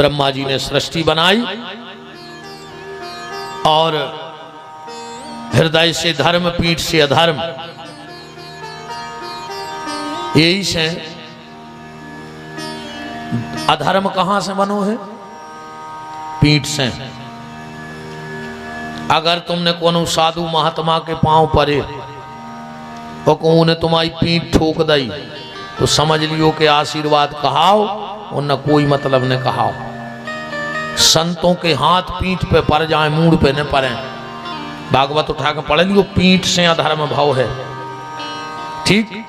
ब्रह्मा जी ने सृष्टि बनाई और हृदय से धर्म, पीठ से अधर्म, यही से अधर्म कहां से बनो है? पीठ से। अगर तुमने कोनो साधु महात्मा के पांव पड़े और को ने तुम्हारी पीठ ठोक दई तो समझ लियो कि आशीर्वाद कहाओ और न कोई मतलब ने कहाओ। संतों के हाथ पीठ पे पड़ जाए, मूड पे न पड़े। भागवत उठा के पढ़ लियो, पीठ से अधर्म भाव है। ठीक।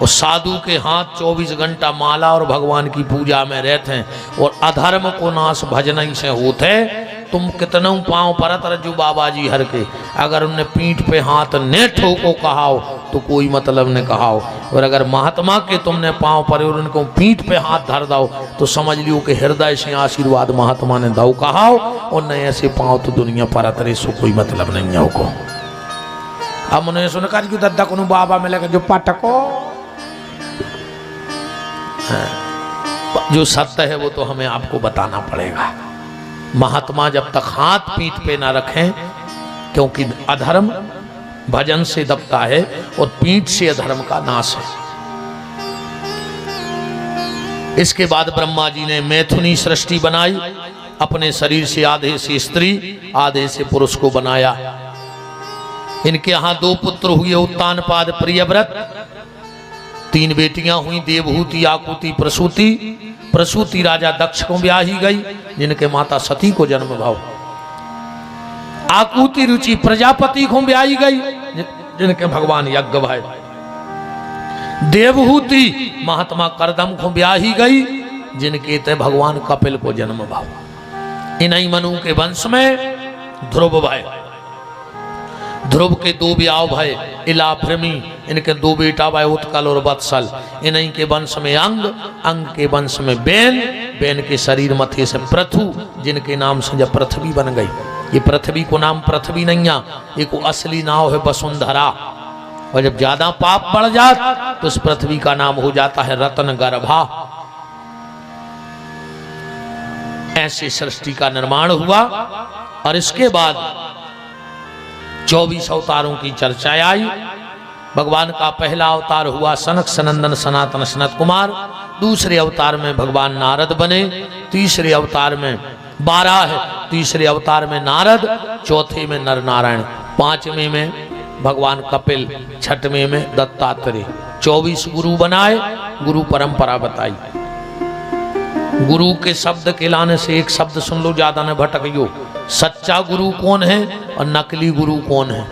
और साधु के हाथ 24 घंटा माला और भगवान की पूजा में रहते हैं और अधर्म को नाश भजन ही से होते। तुम कितना पाँव परत रजू बाबा जी हर के, अगर उनने पीठ पे हाथ ने ठोको कहाओ तो कोई मतलब ने कहाओ। और अगर महात्मा के तुमने पाँव पर और उनको पीठ पे हाथ धर दो तो समझ लियो कि हृदय से आशीर्वाद महात्मा ने दो कहाओ। और न ऐसे पाँव तो दुनिया परत रहे, सो कोई मतलब नहीं है को। अब उन्हें सुन कर दद्दा को बाबा में लगे जो पटको, जो सत्य है वो तो हमें आपको बताना पड़ेगा। महात्मा जब तक हाथ पीठ पे ना रखें, क्योंकि अधर्म भजन से दबता है और पीठ से अधर्म का नाश है। इसके बाद ब्रह्मा जी ने मैथुनी सृष्टि बनाई। अपने शरीर से आधे से स्त्री आधे से पुरुष को बनाया। इनके यहाँ 2 पुत्र हुए, उत्तानपाद प्रियव्रत। 3 बेटियां हुई, देवहूति, आकुति, प्रसूति। प्रसूति राजा दक्ष को ब्याही गई, जिनके माता सती को जन्म भाव। आकुति रुचि प्रजापति को ब्याही गई, जिनके भगवान यज्ञ भाई। देवहूति महात्मा करदम को ब्याही गई, जिनके ते भगवान कपिल को जन्म भाव। इन्हीं मनु के वंश में ध्रुव भाई। ध्रुव के 2 ब्याह भाई, इला भ्रमी। इनके 2 बेटा भाई, उत्कल और वत्सल। इन्हीं के वंश में अंग, अंग के वंश में बेन, बेन के शरीर मथे से पृथु, जिनके नाम से जब पृथ्वी बन गई। ये पृथ्वी को नाम पृथ्वी नहीं है, एक असली नाम है वसुंधरा। और जब ज्यादा पाप बढ़ जात तो इस पृथ्वी का नाम हो जाता है रत्न गर्भा। ऐसे सृष्टि का निर्माण हुआ। और इसके बाद 24 अवतारों की चर्चा आई। भगवान का पहला अवतार हुआ सनक सनंदन सनातन सनत कुमार। दूसरे अवतार में भगवान नारद बने। तीसरे अवतार में 12 है, तीसरे अवतार में नारद, चौथे में नर नारायण, 5वें में भगवान कपिल, 6वें में दत्तात्रेय। 24 गुरु बनाए, गुरु परंपरा बताई। गुरु के शब्द के लाने से एक शब्द सुन लो, ज्यादा न भटकियो। सच्चा गुरु कौन है और नकली गुरु कौन है?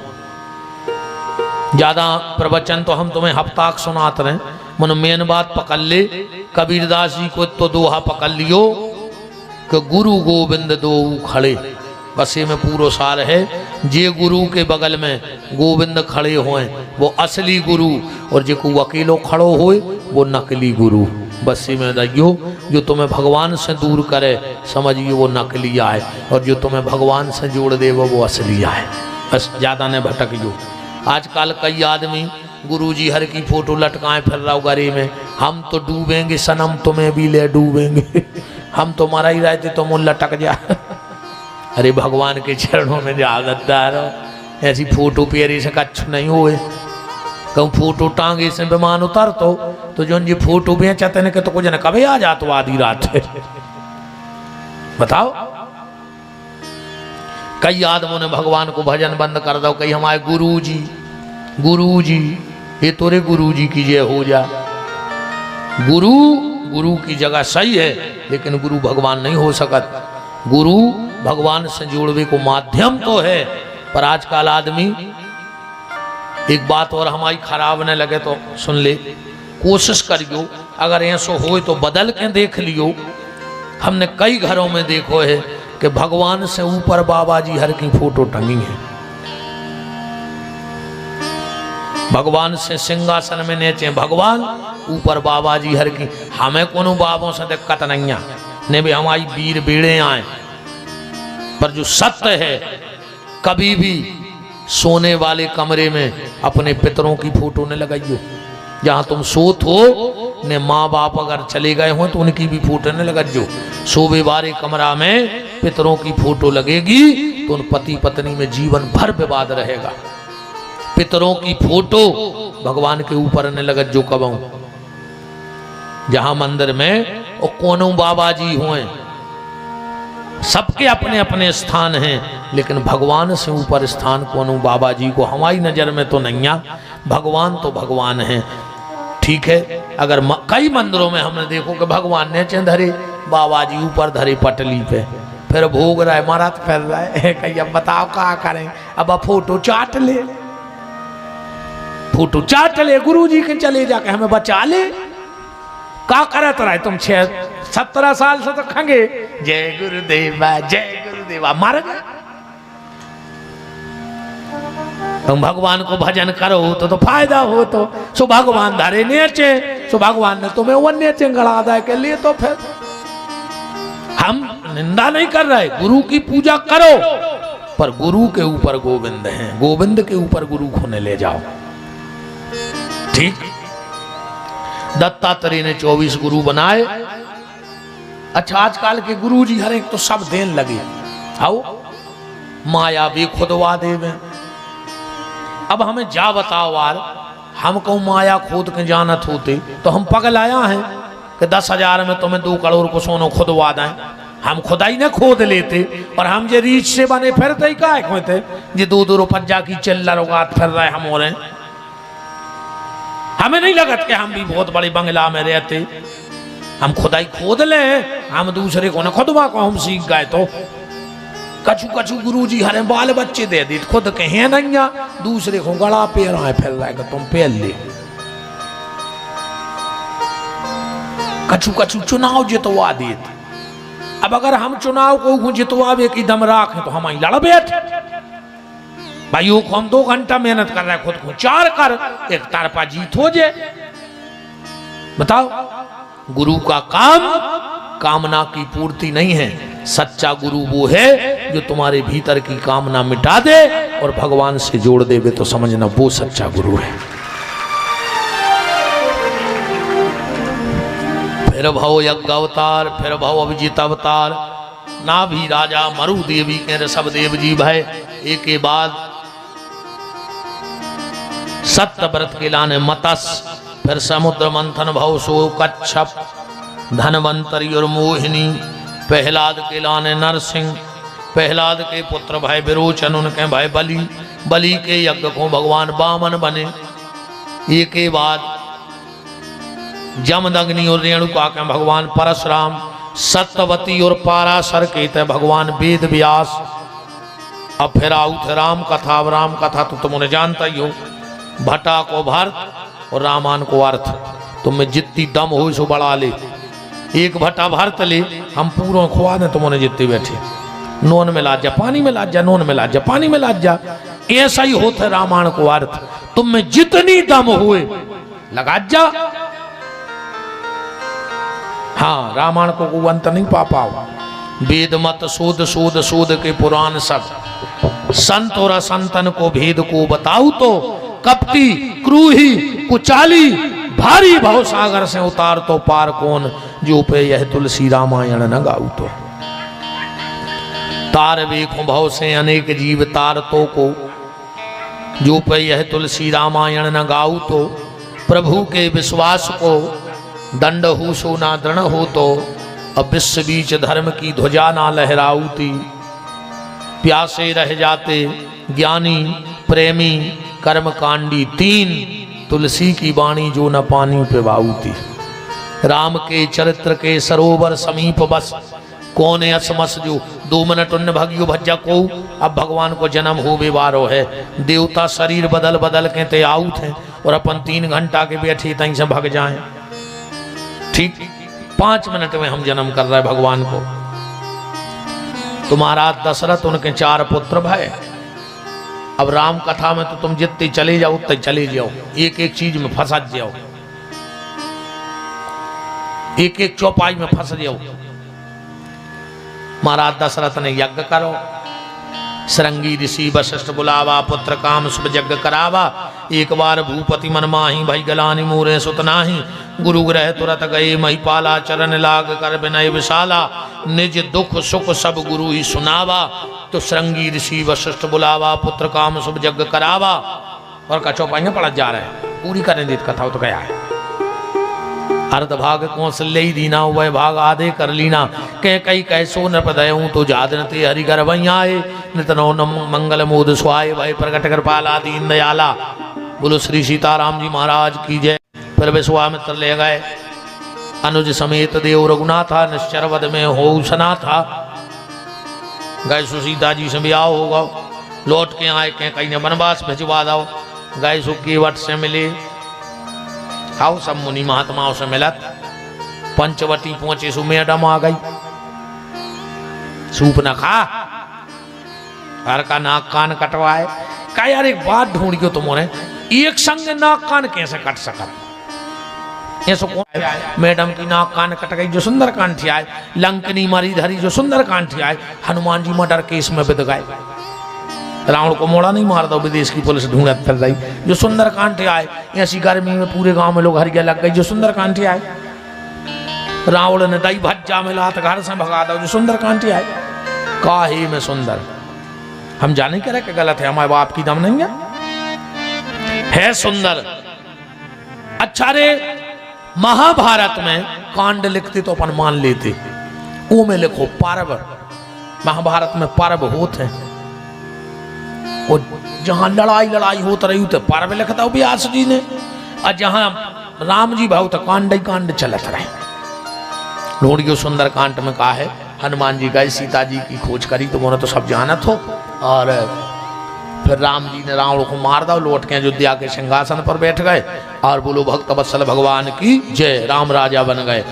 ज्यादा प्रवचन तो हम तुम्हें हफ्ताक सुनाते रहे, मन मेन बात पकड़ ले। कबीरदास जी को तो दोहा पकड़ लियो कि गुरु गोविंद दो खड़े। बस ये में पूरा सार है। जे गुरु के बगल में गोविंद खड़े होए वो असली गुरु, और जे को अकेलो खड़ो होए वो नकली गुरु। बस में रहियो, जो तुम्हें भगवान से दूर करे समझिए वो नकली आए, और जो तुम्हें भगवान से जोड़ दे वो असली आए। बस ज़्यादा न भटकियो। आजकल कई आदमी गुरुजी हर की फोटो लटकाए फिर रहा गरे में, हम तो डूबेंगे सनम तुम्हें भी ले डूबेंगे, हम तो मरा ही रहते तो मुँह लटक जा। अरे भगवान के चरणों में जा गद्दार, ऐसी फोटो पेरी से कच्छ नहीं हुए। कहूँ फोटो टांगे से विमान उतर तो जो ये फोटो बेचते न के तो कुछ न कभी आ जातो आधी रात। बताओ, कई आदमों ने भगवान को भजन बंद कर दो। कई हमारे गुरु जी ये तोरे गुरु जी की जय हो जा। गुरु की जगह सही है, लेकिन गुरु भगवान नहीं हो सकत। गुरु भगवान से जोड़वे को माध्यम तो है, पर आजकल आदमी, एक बात और हमारी खराब न लगे तो सुन ले, कोशिश करियो, अगर ऐसा हो तो बदल के देख लियो। हमने कई घरों में देखो है कि भगवान से ऊपर बाबा जी हर की फोटो टंगी है। भगवान से सिंहासन में नेचे भगवान, ऊपर बाबा जी हर की। हमें कोनो बाबों से दिक्कत नहीं है, ने भी हमारी वीर बेड़े आए, पर जो सत्य है, कभी भी सोने वाले कमरे में अपने पितरों की फोटो न लगाइयो। जहां तुम सोत हो ने माँ बाप अगर चले गए हों तो उनकी भी फोटो न लगा। जो शोभे वाले कमरा में पितरों की फोटो लगेगी तो उन पति पत्नी में जीवन भर विवाद रहेगा। पितरों की फोटो भगवान के ऊपर न लगत जो कबहू। जहां मंदिर में वो कोनो बाबा जी हुए, सबके अपने अपने स्थान हैं, लेकिन भगवान से ऊपर स्थान कोनो बाबा जी को हमारी नजर में तो नहीं आ। भगवान तो भगवान है, ठीक है। अगर कई मंदिरों में हमने देखो कि भगवान ने चे धरे, बाबा जी ऊपर धरे पटली पे, फिर भोग रहा है, महाराज फैल रहा है। कहीं अब बताओ क्या करें, अब फोटो चाट ले, फोटो चाट ले, गुरु जी के चले जाके हमें बचा ले। क्या करत रहे तुम 17 साल से तो खंगे जय गुरुदेवा जय गुरुदेवा, मार गए। तुम भगवान को भजन करो तो फायदा हो, तो सो भगवान धारे नेचे, सो भगवान ने तुम्हें वो नेचे गड़ा दे के लिए। तो फिर हम निंदा नहीं कर रहे, गुरु की पूजा करो, पर गुरु के ऊपर गोविंद हैं, गोविंद के ऊपर गुरु को न ले जाओ, ठीक। दत्तात्रेय ने 24 गुरु बनाए। अच्छा, आजकल के गुरु जी हर एक तो सब देन लगे, आओ माया भी खुदवा देवे। अब हमें जा बताओ यार, हम को माया खोद के जानत होते तो हम पगल आया हैं कि 10,000 में तुम्हें 2 करोड़ को सोनो खुदवा दें। हम खुदाई ने खोद लेते, और हम जे रीच से बने फिरते क्या खोते जे 2-2 रुपया की चिल्लर उगात फिर रहे हम हो रहे। हमें नहीं लगत कि हम भी बहुत बड़ी बंगला में रहते। हम खुदाई खोद ले, हम दूसरे को न खुदवा को हम सीख गए। तो कछु कछु गुरु जी हरे बाल बच्चे दे दी, खुद के हैं नहीं, दूसरे को गला पेर आए फिर रहा तुम पेल ले। कछु कछु चुनाव जितवा देते। अब अगर हम चुनाव को जितवावे की दम राखें तो हम लड़ बैठ भाइयों को। हम 2 घंटा मेहनत कर रहे हैं, खुद को 4 कर, एक तरफा जीत हो जाए। बताओ, गुरु का काम कामना की पूर्ति नहीं है। सच्चा गुरु वो है जो तुम्हारे भीतर की कामना मिटा दे और भगवान से जोड़ देवे, तो समझना वो सच्चा गुरु है। फिर भव यज्ञ अवतार, फिर भव अभिजीत अवतार, ना भी राजा मरु देवी के ऋषभ देव जी भय। एक के बाद सत्य व्रत के लाने मत्स्य, फिर समुद्र मंथन भव सो कच्छप, धनवंतरी और मोहिनी। प्रहलाद के लाने नरसिंह, प्रहलाद के पुत्र भाई विरोचन, उनके भाई बलि, बलि के यज्ञ को भगवान वामन बने। एक के बाद जमदग्नि और रेणुका के भगवान परशुराम, सत्यवती और पाराशर के थे भगवान वेद व्यास। अब फिर आऊ थे राम कथा। अब राम कथा तो तुम उन्हें जानता ही हो, भट्टा को भरत और रामायण को अर्थ। तुम्हें जितनी दम हो सो बढ़ा ले, एक भट्टा भरत ले, हम पूरों खुआ दे, तुम उन्हें जितनी बैठे। नोन में लाज जा, पानी में लाज जा, नोन में लाज जा, पानी में लाज जा। ऐसा ही होता रामायण को अर्थ। तुम में जितनी दम हुए लगा जा। हाँ, रामायण को अंत नहीं पा पाओ। वेद मत शोध शोध शोध के पुराण सब, संत और असंतन को भेद को बताऊ तो, कपटी क्रूही कुचाली भारी भव सागर से उतार तो पार कौन, जो पे यह तुलसी रामायण न गाऊ तो। तार वेखो भव से अनेक जीव तार तो को, जो पे यह तुलसी रामायण न गाऊ तो। प्रभु के विश्वास को दंड हो सो ना दृढ़ हो तो, अब विश्व बीच धर्म की ध्वजा ना लहराऊती। प्यासे रह जाते ज्ञानी प्रेमी कर्मकांडी 3, तुलसी की वाणी जो न पानी पे बाऊती। राम के चरित्र के सरोवर समीप बस, कौन असमस जो 2 मिनट उन्न भगियो भज्जा को। अब भगवान को जन्म हो बेवारो है, देवता शरीर बदल बदल के ते आउत हैं, और अपन 3 घंटा के बैठे तहीं से भग जाएं। ठीक 5 मिनट में हम जन्म कर रहे भगवान को। तुम्हारा दशरथ, उनके 4 पुत्र भाई। अब राम कथा में तो तुम जितने चले जाओ उतने चले जाओ, एक एक चीज में फंस जाओ, एक एक चौपाई में फंस जाओ। महाराज दशरथ ने यज्ञ करो, सरंगी ऋषि वशिष्ठ बुलावा, पुत्र काम शुभ यज्ञ करावा। एक बार भूपति मन माही, भई गलानी मोरे सुत नाही। गुरु ग्रह तुरत गए महिपाला, चरण लाग कर विनय विशाला। निज दुख सुख सब गुरु ही सुनावा। तो सरंगी ऋषि वशिष्ठ बुलावा, पुत्र काम शुभ यज्ञ करावा। और का चौपाइयां पढ़ जा रहे हैं, पूरी करें देत कथा तो गया है। अर्ध भाग कौशल्य दीना, वह भाग आधे कर लीना। कह कई कैसो न पदयूं तो जादनते हरि घर वहीं आए। नितनो न मंगल मोद सुहाए, वह प्रकट कृपाला दीन दयाला। बोलो श्री सीताराम जी महाराज की जय। फिर विश्वामित्र ले गए अनुज समेत देव रघुनाथा, निश्चर वध में हो सना था। गए सो सीता जी से ब्याह होगा, लौट के आए कह कहीं ने वनवास भिजवा दो। गए सो केवट से मिले, आओ सब मुनि महात्माओं से मिलत। पंचवटी पहुंचे सो मैडम आ गई, सूप न खा, हर का नाक कान कटवाए। कहा यार एक बात ढूंढियो तुम्हारे, एक संग नाक कान कैसे कट सकत? ऐसो कौन मैडम की नाक कान कट गई जो सुंदर कांठी आए, लंकनी मारी धरी जो सुंदर कांठी आए। हनुमान जी मर्डर केस में बिद गए, रावण को मोड़ा नहीं मार दो, विदेश की पुलिस ढूंढत फिर रही जो सुंदर कांठे आए। ऐसी गर्मी में पूरे गांव में लोग हरिया लग गई जो सुंदर कांठे आए। रावण ने दई भज्जा मिला तो घर से भगा दो जो सुंदर कांठे आए। काहे में सुंदर, हम जाने के रहे कि गलत है, हमारे बाप की दम नहीं है सुंदर। अच्छा रे, महाभारत में कांड लिखते तो अपन मान लेते, वो में लिखो पर्व। महाभारत में पर्व होते हैं, और जहां लड़ाई लड़ाई होती रही तो पर्व लिखता हो व्यास जी ने, और जहां राम जी भाव तो कांड ही कांड चलत रहे। ढूंढियो सुंदर कांड में कहा है हनुमान जी गए सीता जी की खोज करी, तो उन्होंने तो सब जानत हो। और फिर राम जी ने रावण को मार दो, लौट के अयोध्या के सिंहासन पर बैठ गए। और बोलो भक्त वत्सल भगवान की जय, राम राजा बन गए।